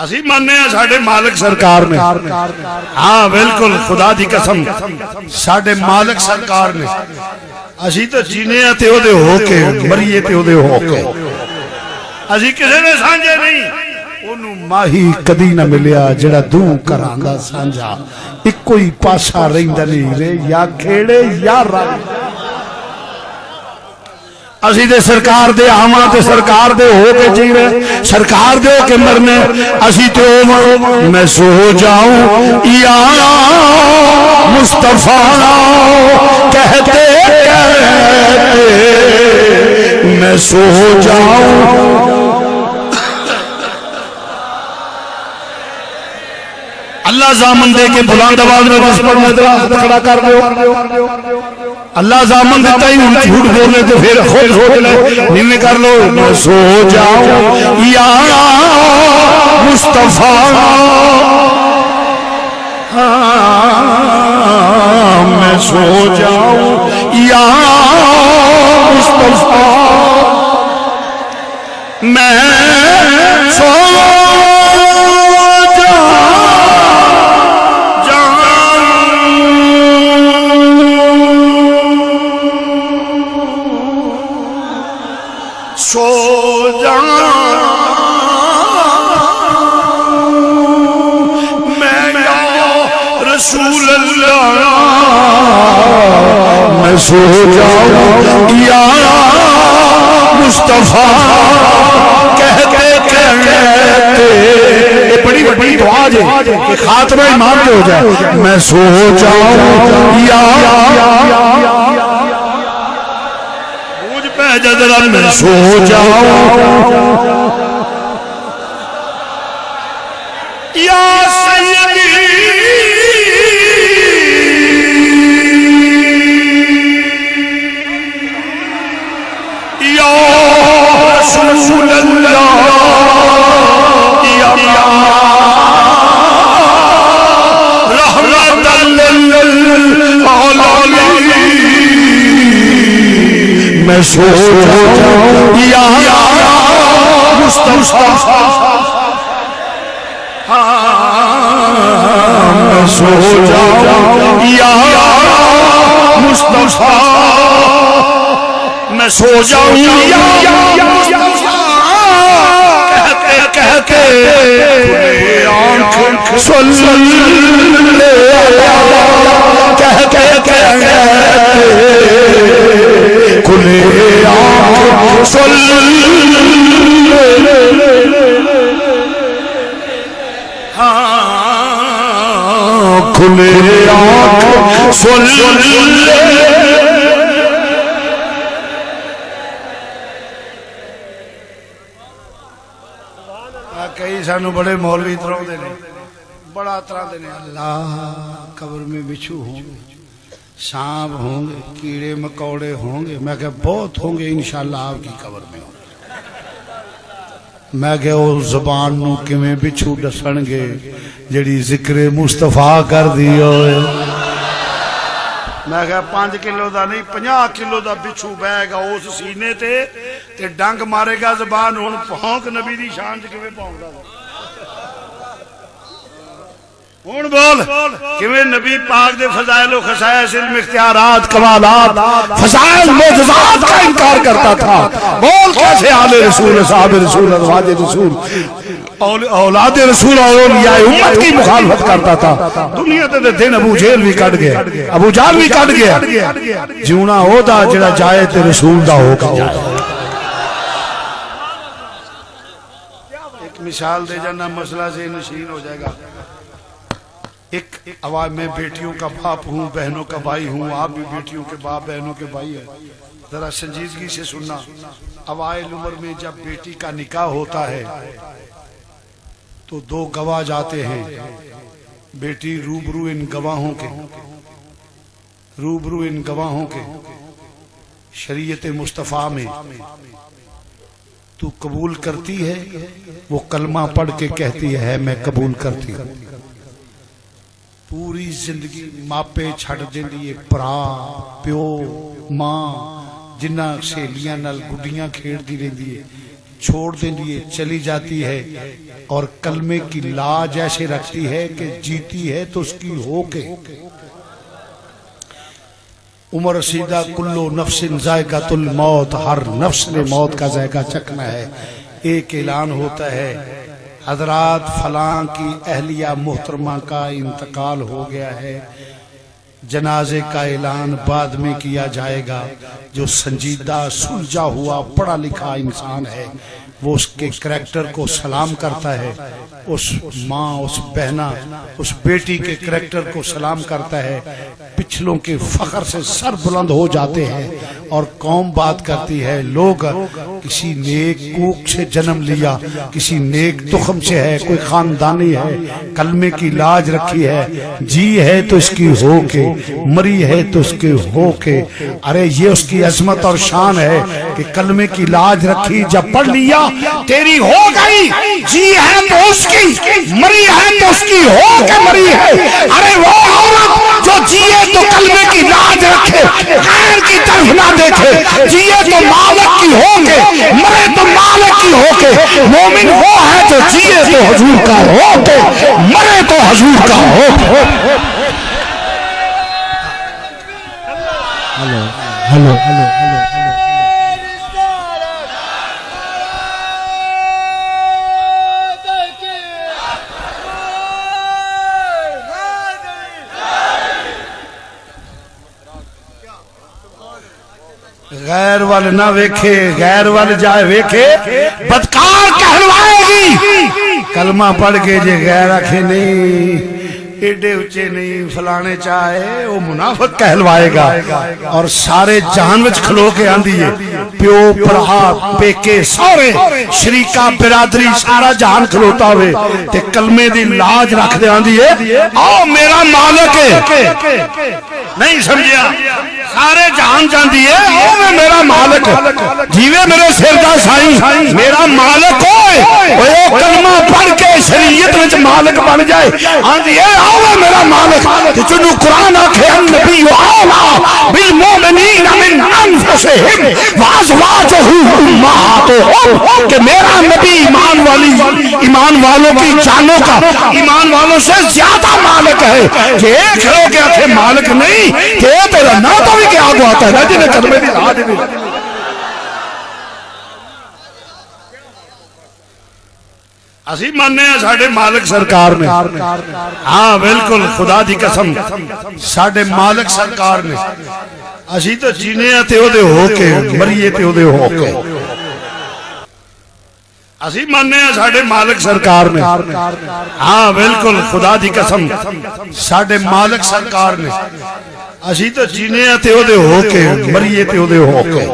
असी मानने साडे मालिक सरकार ने, हाँ बिल्कुल खुदा दी कसम साडे मालिक सरकार ने। असी तो जीने ते ओदे होके मरीए ते ओदे होके, असी किसी ने सांझे नहीं। ओनू माही कदी ना मिलिया जेड़ा दू घरां दा सांझा, इक्को ही पासा रहिंदा नहीं रे, या खेड़े या रंग। असी ते सरकार दे आवां ते सरकार दे हो के जी रहे, सरकार दे हो के मरने। असी तो मैं सो जाऊं या मुस्तफा कहते कहते मैं सो जाऊं। अल्लाह जामन दे के बुलंद आवाज में बस पढ़ना खड़ा कर दो। अल्लाह जामन देता ही झूठ बोलने तो फिर खुद सोच ले, नीले कर लो। मैं सो जाऊं या मुस्तफा, मैं सो जाऊं या मुस्तफा, मैं सो मैं सो जाऊं या मुस्तफा कहते कहते। ये बड़ी बड़ी दुआ है कि खातमा ईमान पे हो जाए। मैं सो जाऊं या मुझ पे जरा मैं सो जाऊं या मैं सो जाऊं या मुस्तफा, मैं सो जाऊं या मुस्तफा, मैं सो जाऊं या मुस्तफा कह के आंख सुन ले, कह के खुले आंख सुन खुले आंख सुन कई सानू बड़े मौलवी तराउंदे ने, बड़ा तराउंदे ने। अल्लाह कब्र में बिच्छू होंगे, सांप होंगे, कीड़े मकौड़े होंगे। मैं क्या बहुत होंगे इंशाअल्लाह आपकी कब्र में होंगे। मैं क्या उस जुबान नू किवें बिच्छू दसणगे जिहड़ी जिक्र मुस्तफा कर दी होए। मैं क्या 5 किलो का नहीं 50 किलो का बिच्छू बहेगा उस सीने ते डंग मारेगा जुबान। हुण भौंक नबी दी शान च किवें भौंकदा, हुण बोल किवें नबी पाक दे फज़ाइल व खसाइस इल्म इख्तियारात कमालात फज़ाइल मोजज़ात का इनकार करता था। बोल कैसे आले रसूल साहब रसूल अज़वाज रसूल औलाद रसूल और औलिया उम्मत की मुखालफत करता था। दुनिया ते दिन अबू जेल भी कट गया, अबू जाल भी कट गया। जीना ओदा जिहड़ा जाए ते रसूल दा होगा। एक मिसाल दे जाना, मसला से नशीन हो जाएगा। एक आवाज में बेटियों का बाप हूँ, बहनों का भाई हूँ। आप भी बेटियों के बाप बहनों के भाई है, जरा संजीदगी से सुनना। अवाइल उम्र में जब बेटी का निकाह होता है तो 2 गवाह जाते हैं। बेटी रूबरू इन गवाहों के शरीयत मुस्तफ़ा में तू कबूल करती है। वो कलमा पढ़ के कहती है मैं कबूल करती हूँ। पूरी जिंदगी मापे छड़ देंदी, भरा प्यो मां जिन्ना सहेलियां नाल गुड्डियां खेड़दी रहिंदी है। छोड़ने लिए चली जाती है और कलमे की लाज ऐसे रखती है कि जीती है तो उसकी हो के। उमर रसीदा कुल्लो नफ्सिन जायकातुल मौत, हर नफ्स ने मौत का जायका चखना है। एक ऐलान होता है, हजरात फलां की अहलिया मोहतरमा का इंतकाल हो गया है, जनाजे का ऐलान बाद में किया जाएगा। जो संजीदा सुलझा हुआ पढ़ा लिखा इंसान है वो उसके करैक्टर को सलाम करता है, उस माँ, उस बहना, उस बेटी के करैक्टर को सलाम करता है। पिछलों के फख्र से सर बुलंद हो जाते हैं और कौम बात करती है, लोग किसी नेक कूक से जन्म लिया, किसी नेक तुखम से है, कोई खानदानी है, कलमे की लाज रखी है, जी है तो इसकी हो के, मरी है तो उसके हो के। अरे ये उसकी अजमत और शान है कि कलमे की लाज रखी, जब पढ़ लिया तेरी हो गई, जी है तो उसकी, मरी है तो उसकी हो के मरी है। अरे वो औरत जो जिए तो कलमे की लाज रखे, गैर की तरफ ना देखे, जिए तो मालिक की हो के, मरे तो मालिक की हो के। मोमिन वो है जो जिए तो हुजूर का हो के, मरे तो हुजूर का हो। हेलो हेलो हेलो हेलो गैर वाले ना वेखे, गैर वाले जाए वेखे बदकार कहलवाएगी। कलमा पढ़ के जे गैर आखे नहीं, एडे ऊंचे नहीं, फलाने चाहे, वो मुनाफिक कहलवाएगा। और सारे जहान विच खलो के आंदी है, प्यो भरा पेके सारे शरीका बिरादरी सारा जहान खलोता हुए ते कलमे दी लाज रख दे आंदी है, आओ मेरा मालिक है। नहीं समझिया, सारे जहान जाती है, ओ मैं मेरा मालिक, जीवे मेरे सिर दा साईं, मेरा मालिक होए। कलमा पढ़ के शरीयत विच मालिक बन जाए, आंदी है आओ मेरा मालिक। ते जिन्नू कुरान आखे नबी औला बिल मोमिनीन मिन अनफुसिहिम व अज़वाजुहु उम्माहातुहुम, कि मेरा नबी ईमान वालों की जानों का ईमान वालों से ज्यादा मालिक है। कि एक लोग आखे मालिक नहीं, कि तेरा ना तो भी क्या आगू आता है ना जिन्हें कलमे दी लाज नहीं। असी मानने साडे मालिक सरकार ने, हाँ बिल्कुल खुदा दी कसम, साडे मालिक सरकार ने। असी तो जीने ते ओदे हो के, मरीए ते ओदे हो के। असी मानने साडे मालिक सरकार ने, हाँ बिल्कुल खुदा दी कसम, साडे मालिक सरकार ने। असी तो जीने ते ओदे हो के, मरीए ते ओदे हो के।